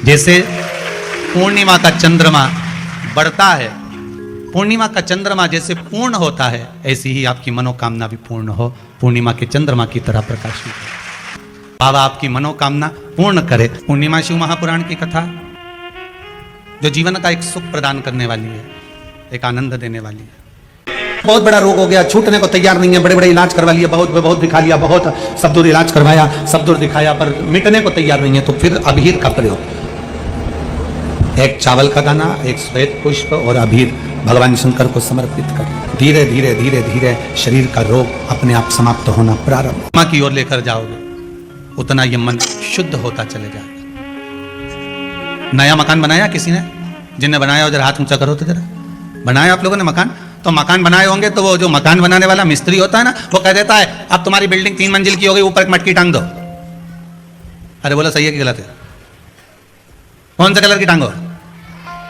जैसे पूर्णिमा का चंद्रमा बढ़ता है, पूर्णिमा का चंद्रमा जैसे पूर्ण होता है, ऐसी ही आपकी मनोकामना भी पूर्ण हो, पूर्णिमा के चंद्रमा की तरह प्रकाशित हो। बाबा आपकी मनोकामना पूर्ण करे। पूर्णिमा शिव महापुराण की कथा जो जीवन का एक सुख प्रदान करने वाली है, एक आनंद देने वाली है। बहुत बड़ा रोग हो गया, छूटने को तैयार नहीं है, बड़े बड़े इलाज करवा लिया, बहुत दिखा लिया, बहुत सब दूर इलाज करवाया, सब दूर दिखाया, पर मिटने को तैयार नहीं है, तो फिर अबीर का प्रयोग, एक चावल का दाना, एक श्वेत पुष्प और अबीर भगवान शंकर को समर्पित कर धीरे धीरे धीरे धीरे शरीर का रोग अपने आप समाप्त होना प्रारंभ मां की ओर लेकर जाओगे, उतना ये मन शुद्ध होता चले जाएगा। नया मकान बनाया किसी ने? जिनने बनाया हो जरा हाथ ऊंचा करो तो जरा। बनाया आप लोगों ने मकान? तो मकान बनाए होंगे तो वो जो मकान बनाने वाला मिस्त्री होता है ना, वो कह देता है अब तुम्हारी बिल्डिंग 3 मंजिल की हो गई, ऊपर एक मटकी टांग दो। अरे बोलो सही है कि गलत है? कौन सा कलर की टांगो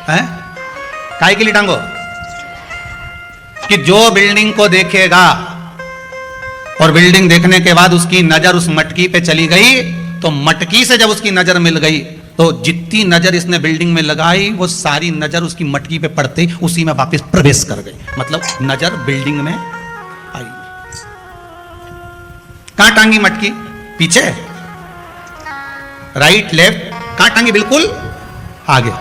है? काय के लिए टांगो? कि जो बिल्डिंग को देखेगा और बिल्डिंग देखने के बाद उसकी नजर उस मटकी पे चली गई, तो मटकी से जब उसकी नजर मिल गई तो जितनी नजर इसने बिल्डिंग में लगाई वो सारी नजर उसकी मटकी पे पड़ते उसी में वापस प्रवेश कर गई। मतलब नजर बिल्डिंग में आई। कहां टांगी मटकी? पीछे, राइट लेफ्ट, कहां टांगी? बिल्कुल आगे।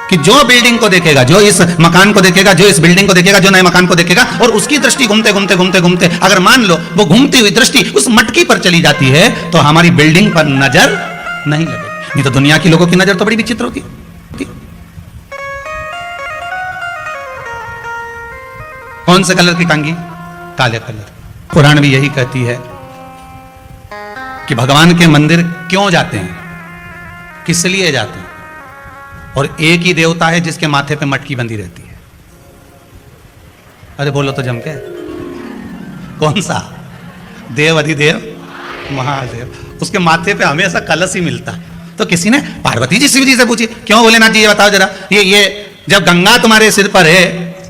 कि जो बिल्डिंग को देखेगा, जो इस मकान को देखेगा, जो इस बिल्डिंग को देखेगा, जो नए मकान को देखेगा, और उसकी दृष्टि घूमते घूमते घूमते घूमते अगर मान लो वो घूमती हुई दृष्टि उस मटकी पर चली जाती है, तो हमारी बिल्डिंग पर नजर नहीं लगेगी। नहीं तो दुनिया की लोगों की नजर तो बड़ी विचित्र होती है। कौन से कलर की टांगी? काले कलर। पुराण भी यही कहती है कि भगवान के मंदिर क्यों जाते हैं, किस लिए जाते हैं, और एक ही देवता है जिसके माथे पे मटकी बंधी रहती है। अरे बोलो तो जम के, कौन सा? देव अधिदेव महादेव, उसके माथे पे हमेशा कलश ही मिलता है। तो किसी ने पार्वती जी शिव जी से पूछी, क्यों भोलेनाथ जी ये बताओ जरा, ये जब गंगा तुम्हारे सिर पर है,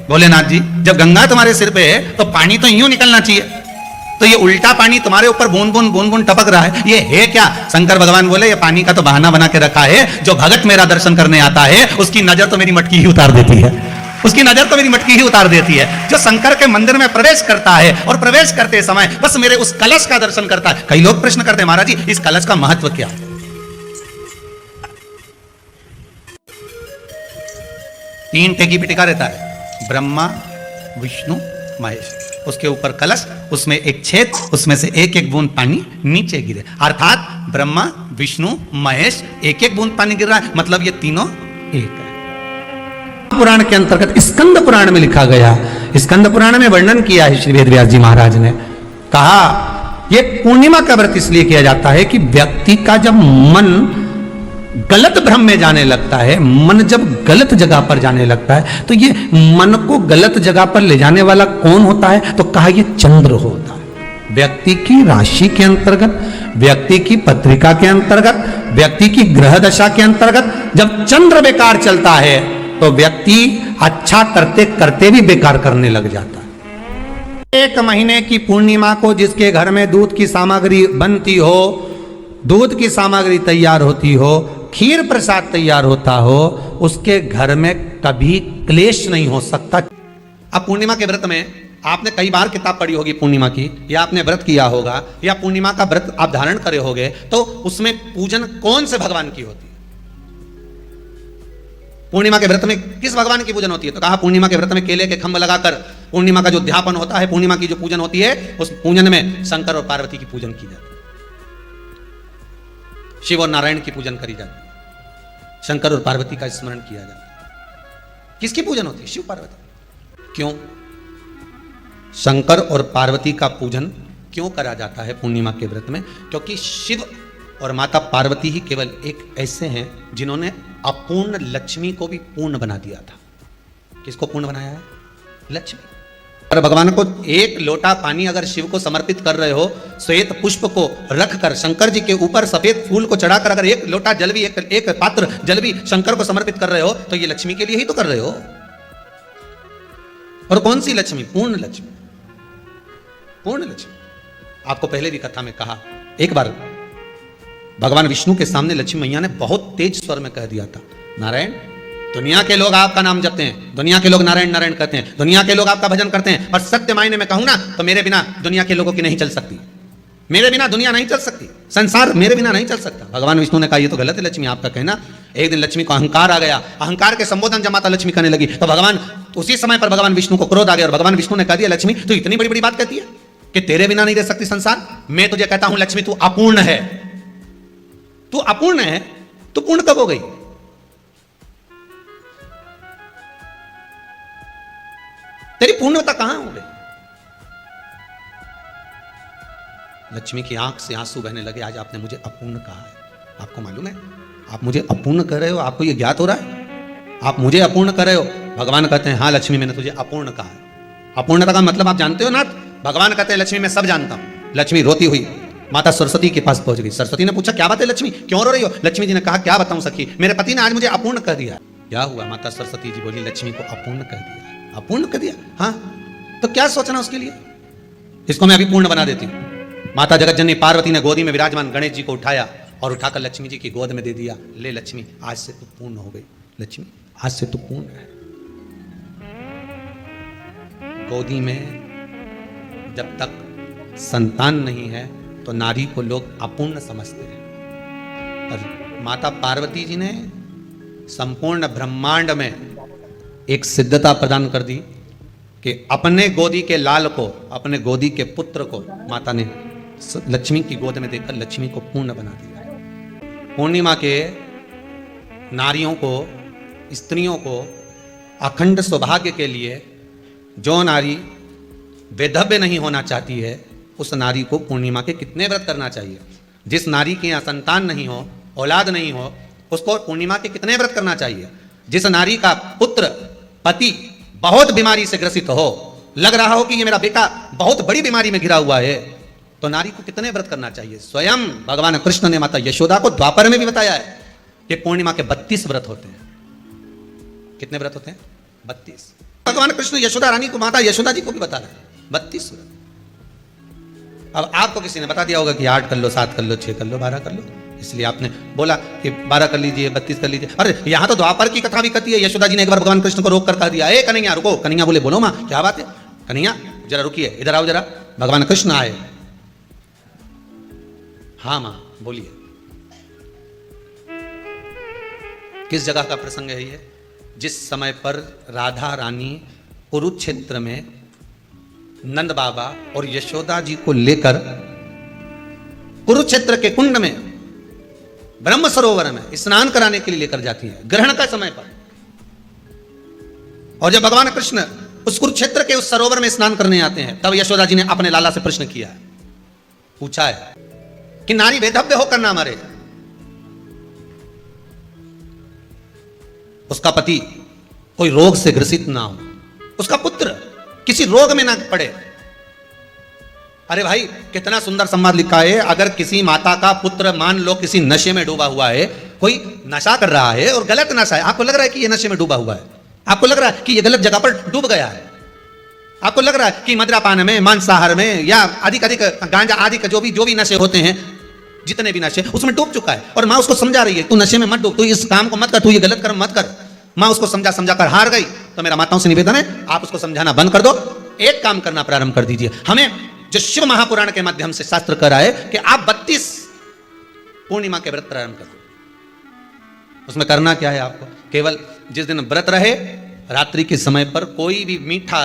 भोलेनाथ जी जब गंगा तुम्हारे सिर पे है तो पानी तो यूं निकलना चाहिए, तो ये उल्टा पानी तुम्हारे ऊपर बूंद बूंद टपक रहा है, ये है क्या? शंकर भगवान बोले ये पानी का तो बहाना बना के रखा है, जो भगत मेरा दर्शन करने आता है उसकी नजर तो मेरी मटकी ही उतार देती है, उसकी नजर तो मेरी मटकी ही उतार देती है। जो शंकर के मंदिर में प्रवेश करता है और प्रवेश करते समय बस मेरे उस कलश का दर्शन करता है। कई लोग प्रश्न करते हैं, महाराज जी इस कलश का महत्व क्या है? 3 टेकी पिटिका रहता है, ब्रह्मा विष्णु महेश, उसके ऊपर कलश, उसमें एक छेद, उसमें से एक एक बूंद पानी नीचे गिरे, अर्थात ब्रह्मा विष्णु महेश एक एक बूंद पानी गिर रहा है, मतलब ये तीनों एक है। पुराण के अंतर्गत स्कंद पुराण में लिखा गया, स्कंद पुराण में वर्णन किया है श्री वेदव्यास जी महाराज ने, कहा ये पूर्णिमा का व्रत इसलिए किया जाता है कि व्यक्ति का जब मन गलत भ्रम में जाने लगता है, मन जब गलत जगह पर जाने लगता है, तो ये मन को गलत जगह पर ले जाने वाला कौन होता है? तो कहा ये चंद्र होता है। व्यक्ति की राशि के अंतर्गत, व्यक्ति की पत्रिका के अंतर्गत, व्यक्ति की ग्रह दशा के अंतर्गत जब चंद्र बेकार चलता है तो व्यक्ति अच्छा करते करते भी बेकार करने लग जाता है। 1 महीने की पूर्णिमा को जिसके घर में दूध की सामग्री बनती हो, दूध की सामग्री तैयार होती हो, खीर प्रसाद तैयार होता हो, उसके घर में कभी क्लेश नहीं हो सकता। अब पूर्णिमा के व्रत में आपने कई बार किताब पढ़ी होगी पूर्णिमा की, या आपने व्रत किया होगा, या पूर्णिमा का व्रत आप धारण करे होगे, तो उसमें पूजन कौन से भगवान की होती है? पूर्णिमा के व्रत में किस भगवान की पूजन होती है? तो कहा पूर्णिमा के व्रत में केले के खंभ लगाकर पूर्णिमा का जो अध्यापन होता है, पूर्णिमा की जो पूजन होती है, उस पूजन में शंकर और पार्वती की पूजन की जाती है, शिव और नारायण की पूजन करी जाती है, शंकर और पार्वती का स्मरण किया जाता है। किसकी पूजन होती है? शिव पार्वती। क्यों शंकर और पार्वती का पूजन क्यों करा जाता है पूर्णिमा के व्रत में? क्योंकि शिव और माता पार्वती ही केवल एक ऐसे हैं जिन्होंने अपूर्ण लक्ष्मी को भी पूर्ण बना दिया था। किसको पूर्ण बनाया है? लक्ष्मी। और भगवान को एक लोटा पानी अगर शिव को समर्पित कर रहे हो, श्वेत पुष्प को रखकर शंकर जी के ऊपर सफेद फूल को चढ़ाकर अगर एक लोटा जल भी, एक पात्र जल भी शंकर को समर्पित कर रहे हो, तो ये लक्ष्मी के लिए ही तो कर रहे हो। और कौन सी लक्ष्मी? पूर्ण लक्ष्मी। पूर्ण लक्ष्मी। आपको पहले भी कथा में कहा, एक बार भगवान विष्णु के सामने लक्ष्मी मैया ने बहुत तेज स्वर में कह दिया था, नारायण, दुनिया के लोग आपका नाम जपते हैं, दुनिया के लोग नारायण नारायण कहते हैं, दुनिया के लोग आपका भजन करते हैं, पर सत्य मायने में कहूं ना तो मेरे बिना दुनिया के लोगों की नहीं चल सकती, मेरे बिना दुनिया नहीं चल सकती, संसार मेरे बिना नहीं चल सकता। भगवान विष्णु ने कहा ये तो गलत है लक्ष्मी आपका कहना। एक दिन लक्ष्मी को अहंकार आ गया, अहंकार के संबोधन जब माता लक्ष्मी करने लगी तो भगवान उसी समय पर भगवान विष्णु को क्रोध आ गया और भगवान विष्णु ने कह दिया, लक्ष्मी तू इतनी बड़ी बड़ी बात कहती है कि तेरे बिना नहीं रह सकती संसार। मैं तुझे कहता हूं लक्ष्मी तू अपूर्ण है, तू अपूर्ण है, तू पूर्ण कब हो गई? तेरी पूर्णता कहां हो गई? लक्ष्मी की आंख से आंसू बहने लगे, आज आपने मुझे अपूर्ण कहा है। आपको मालूम है आप मुझे अपूर्ण कर रहे हो? आपको यह ज्ञात हो रहा है आप मुझे अपूर्ण कर रहे हो? भगवान कहते हैं हाँ लक्ष्मी मैंने तुझे अपूर्ण कहा है। अपूर्णता का मतलब आप जानते हो ना? भगवान कहते हैं लक्ष्मी मैं सब जानता हूं। लक्ष्मी रोती हुई माता सरस्वती के पास पहुंच गई। सरस्वती ने पूछा क्या बात है लक्ष्मी, क्यों रो रही हो? लक्ष्मी जी ने कहा क्या बताऊं सखी, मेरे पति ने आज मुझे अपूर्ण कर दिया। क्या हुआ? माता सरस्वती जी बोली लक्ष्मी को अपूर्ण कर दिया। अपूर्ण कर दिया? हाँ, तो क्या सोचना उसके लिए, इसको मैं अभी पूर्ण बना देती हूं। माता जगतजननी पार्वती ने गोदी में विराजमान गणेश जी को उठाया और उठाकर लक्ष्मी जी की गोद में दे दिया। ले लक्ष्मी आज से तू पूर्ण हो गई, लक्ष्मी आज से तू पूर्ण है। गोदी में जब तक संतान नहीं है तो नारी को लोग अपूर्ण समझते हैं, और माता पार्वती जी ने संपूर्ण ब्रह्मांड में एक सिद्धता प्रदान कर दी कि अपने गोदी के लाल को, अपने गोदी के पुत्र को माता ने लक्ष्मी की गोद में देकर लक्ष्मी को पूर्ण बना दिया। पूर्णिमा के नारियों को, स्त्रियों को अखंड सौभाग्य के लिए जो नारी वैधव्य नहीं होना चाहती है उस नारी को पूर्णिमा के कितने व्रत करना चाहिए? जिस नारी के यहाँ संतान नहीं हो, औलाद नहीं हो, उसको पूर्णिमा के कितने व्रत करना चाहिए? जिस नारी का पुत्र, पति बहुत बीमारी से ग्रसित हो, लग रहा हो कि ये मेरा बेटा बहुत बड़ी बीमारी में घिरा हुआ है, तो नारी को कितने व्रत करना चाहिए? स्वयं भगवान कृष्ण ने माता यशोदा को द्वापर में भी बताया है कि पूर्णिमा के 32 व्रत होते हैं। कितने व्रत होते हैं? 32। भगवान कृष्ण यशोदा रानी को, माता यशोदा जी को भी बता रहे हैं 32 व्रत। अब आपको किसी ने बता दिया होगा कि 8 कर लो, 7 कर लो, 6 कर लो, 12 कर लो, इसलिए आपने बोला कि 12 कर लीजिए, 32 कर लीजिए। अरे यहां तो द्वापर की कथा भी कहती है। यशोदा जी ने एक बार भगवान कृष्ण को रोक कर कह दिया, ए कन्हैया रुको। कन्हैया बोले बोलो मां क्या बात है? कन्हैया जरा रुकिए, इधर आओ जरा। भगवान कृष्ण आए। हाँ मां बोलिए। किस जगह का प्रसंग है ये? जिस समय पर राधा रानी कुरुक्षेत्र में नंद बाबा और यशोदा जी को लेकर कुरुक्षेत्र के कुंड में, ब्रह्म सरोवर में स्नान कराने के लिए लेकर जाती हैं, ग्रहण का समय पर। और जब भगवान कृष्ण उस कुरुक्षेत्र के उस सरोवर में स्नान करने आते हैं, तब यशोदा जी ने अपने लाला से प्रश्न किया है, पूछा है कि नारी वैधव्य होकर ना मरे, उसका पति कोई रोग से ग्रसित ना हो, उसका पुत्र किसी रोग में ना पड़े। अरे भाई कितना सुंदर संवाद लिखा है। अगर किसी माता का पुत्र मान लो किसी नशे में डूबा हुआ है, कोई नशा कर रहा है और गलत नशा है, आपको लग रहा है कि ये नशे में डूबा हुआ है, आपको लग रहा है कि ये गलत जगह पर डूब गया है, आपको लग रहा है कि मदिरापान में, मांसाहार में या अधिक गांजा आदि का जो भी नशे होते हैं, जितने भी नशे, उसमें डूब चुका है। और माँ उसको समझा रही है तू नशे में मत डूब, तू इस काम को मत कर, तू ये गलत कर्म मत कर। माँ उसको समझा कर हार गई। तो मेरा माताओं से निवेदन है आप उसको समझाना बंद कर दो, एक काम करना प्रारंभ कर दीजिए। हमें जो शिव महापुराण के माध्यम से शास्त्र कह रहा है कि आप 32 पूर्णिमा के व्रत प्रारंभ कर दो। उसमें करना क्या है आपको? केवल जिस दिन व्रत रहे रात्रि के समय पर कोई भी मीठा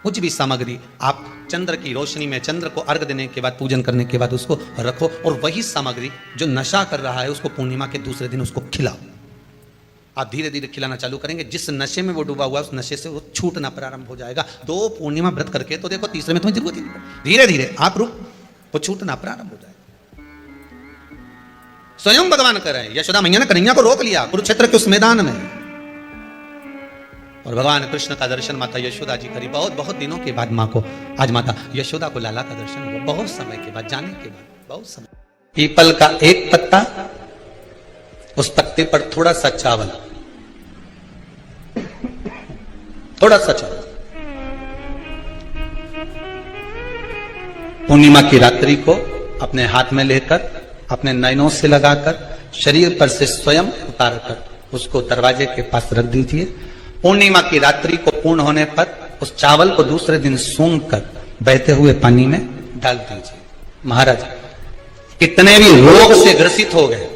कुछ भी सामग्री आप चंद्र की रोशनी में, चंद्र को अर्घ देने के बाद, पूजन करने के बाद उसको रखो, और वही सामग्री जो नशा कर रहा है उसको पूर्णिमा के दूसरे दिन उसको खिलाओ। आप धीरे धीरे खिलाना चालू करेंगे, जिस नशे में वो डूबा हुआ है उस नशे से वो छूटना प्रारंभ हो जाएगा। 2 पूर्णिमा व्रत करके तो देखो तीसरे में तुम्हें जरूरत ही नहीं, धीरे धीरे आप रुक, वो छूटना प्रारंभ हो जाएगा। स्वयं भगवान कर रहे हैं। यशोदा मैया ने कन्हैया को रोक लिया कुरुक्षेत्र के उस मैदान में, और भगवान कृष्ण का दर्शन माता यशोदा जी करी। बहुत दिनों के बाद माँ को आज माता यशोदा को लाला का दर्शन हुआ, बहुत समय के बाद, जाने के बाद, बहुत समय। पीपल का एक पत्ता, उस पत्ते पर थोड़ा सा चावल, थोड़ा सा चावल। पूर्णिमा की रात्रि को अपने हाथ में लेकर अपने नयनों से लगाकर शरीर पर से स्वयं उतार कर उसको दरवाजे के पास रख दीजिए। पूर्णिमा की रात्रि को पूर्ण होने पर उस चावल को दूसरे दिन सूंघ कर बहते हुए पानी में डाल दीजिए। महाराज कितने भी रोग से ग्रसित हो गए,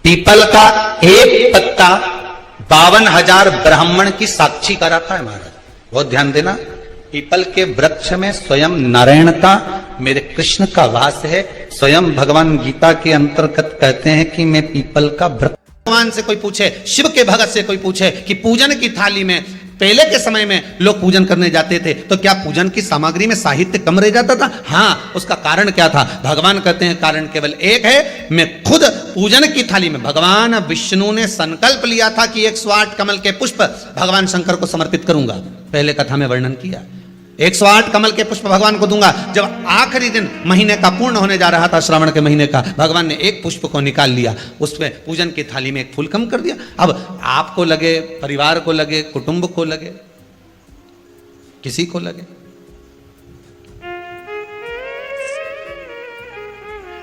पीपल का एक पत्ता 52,000 ब्राह्मण की साक्षी कराता है। महाराज बहुत ध्यान देना, पीपल के वृक्ष में स्वयं नारायण का, मेरे कृष्ण का वास है। स्वयं भगवान गीता के अंतर्गत कहते हैं कि मैं पीपल का वृक्ष। भगवान से कोई पूछे, शिव के भगत से कोई पूछे कि पूजन की थाली में, पहले के समय में लोग पूजन करने जाते थे तो क्या पूजन की सामग्री में साहित्य कम रह जाता था? हाँ, उसका कारण क्या था? भगवान कहते हैं कारण केवल एक है, मैं खुद पूजन की थाली में, भगवान विष्णु ने संकल्प लिया था कि 108 कमल के पुष्प भगवान शंकर को समर्पित करूंगा। पहले कथा में वर्णन किया, 108 कमल के पुष्प भगवान को दूंगा। जब आखिरी दिन महीने का पूर्ण होने जा रहा था, श्रावण के महीने का, भगवान ने एक पुष्प को निकाल लिया, उसमें पूजन की थाली में एक फूल कम कर दिया। अब आपको लगे, परिवार को लगे, कुटुंब को लगे, किसी को लगे,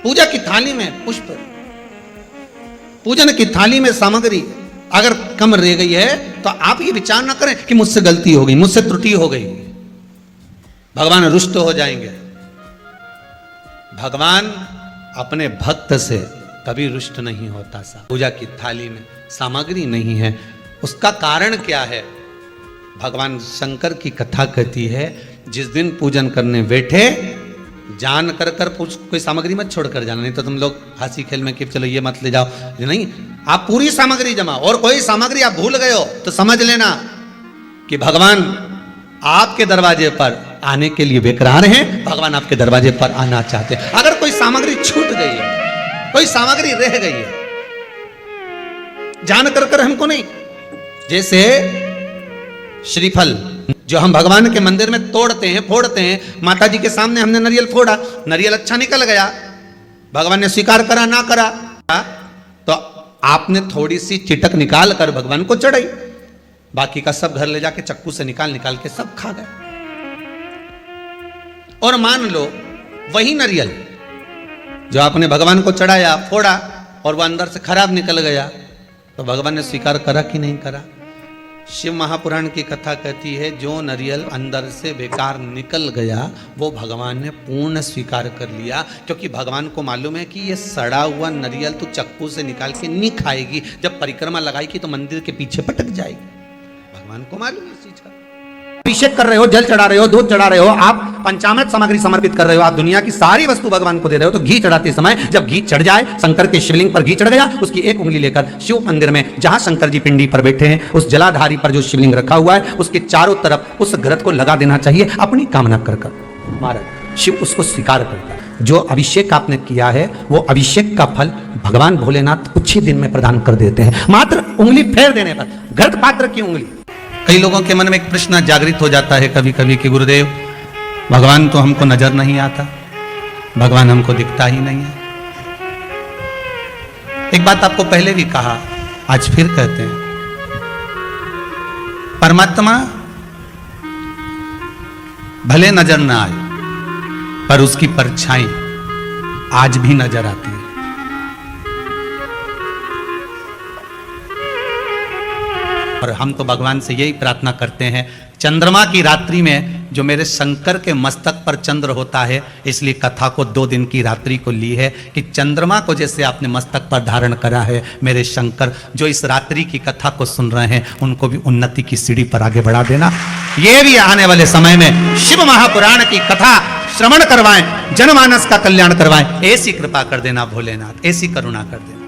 पूजा की थाली में पुष्प, पूजन की थाली में सामग्री अगर कम रह गई है तो आप ये विचार ना करें कि मुझसे गलती हो गई, मुझसे त्रुटि हो गई, भगवान रुष्ट हो जाएंगे। भगवान अपने भक्त से कभी रुष्ट नहीं होता। सा पूजा की थाली में सामग्री नहीं है, उसका कारण क्या है? भगवान शंकर की कथा कहती है, जिस दिन पूजन करने बैठे जान कर कोई सामग्री मत छोड़ कर जाना, नहीं तो तुम लोग हंसी खेल में कि चलो ये मत ले जाओ, नहीं, आप पूरी सामग्री जमा, और कोई सामग्री आप भूल गए हो तो समझ लेना कि भगवान आपके दरवाजे पर आने के लिए बेकरार हैं, भगवान आपके दरवाजे पर आना चाहते हैं। अगर कोई सामग्री छूट गई है, कोई सामग्री रह गई है, जान कर हमको नहीं, जैसे श्रीफल जो हम भगवान के मंदिर में तोड़ते हैं, फोड़ते हैं, माता जी के सामने हमने नारियल फोड़ा, नारियल अच्छा निकल गया, भगवान ने स्वीकार करा ना करा, तो आपने थोड़ी सी चिटक निकाल कर भगवान को चढ़ाई, बाकी का सब घर ले जाके चक्कू से निकाल के सब खा गए। और मान लो वही नारियल जो आपने भगवान को चढ़ाया, फोड़ा, और वह अंदर से खराब निकल गया, तो भगवान ने स्वीकार करा कि नहीं करा? शिव महापुराण की कथा कहती है, जो नारियल अंदर से बेकार निकल गया वो भगवान ने पूर्ण स्वीकार कर लिया, क्योंकि भगवान को मालूम है कि ये सड़ा हुआ नारियल तू चक्कू से निकाल के नहीं खाएगी, जब परिक्रमा लगाएगी तो मंदिर के पीछे पटक जाएगी। भगवान को मालूम है इस चीज का। अभिषेक कर रहे हो, जल चढ़ा रहे हो, दूध चढ़ा रहे हो, आप पंचामृत सामग्री समर्पित कर रहे हो, आप दुनिया की सारी वस्तु भगवान को दे रहे हो, तो घी चढ़ाते समय जब घी चढ़ जाए, शंकर के शिवलिंग पर घी चढ़ गया, उसकी एक उंगली लेकर शिव मंदिर में जहां शंकर जी पिंडी पर बैठे हैं, उस जलाधारी पर जो शिवलिंग रखा हुआ है, उसके चारों तरफ उस घृत को लगा देना चाहिए, अपनी कामना कर। महाराज शिव उसको स्वीकार करता है। जो अभिषेक आपने किया है वो अभिषेक का फल भगवान भोलेनाथ कुछ ही दिन में प्रदान कर देते हैं, मात्र उंगली फेर देने पर, घृत पात्र की उंगली। कई लोगों के मन में एक प्रश्न जागृत हो जाता है कभी कभी कि गुरुदेव, भगवान तो हमको नजर नहीं आता, भगवान हमको दिखता ही नहीं है। एक बात आपको पहले भी कहा, आज फिर कहते हैं, परमात्मा भले नजर ना आए पर उसकी परछाई आज भी नजर आती है। और हम तो भगवान से यही प्रार्थना करते हैं, चंद्रमा की रात्रि में जो मेरे शंकर के मस्तक पर चंद्र होता है, इसलिए कथा को 2 दिन की रात्रि को ली है कि चंद्रमा को जैसे आपने मस्तक पर धारण करा है, मेरे शंकर जो इस रात्रि की कथा को सुन रहे हैं उनको भी उन्नति की सीढ़ी पर आगे बढ़ा देना। ये भी आने वाले समय में शिव महापुराण की कथा श्रवण करवाएं, जनमानस का कल्याण करवाएं, ऐसी कृपा कर देना भोलेनाथ, ऐसी करुणा कर देना।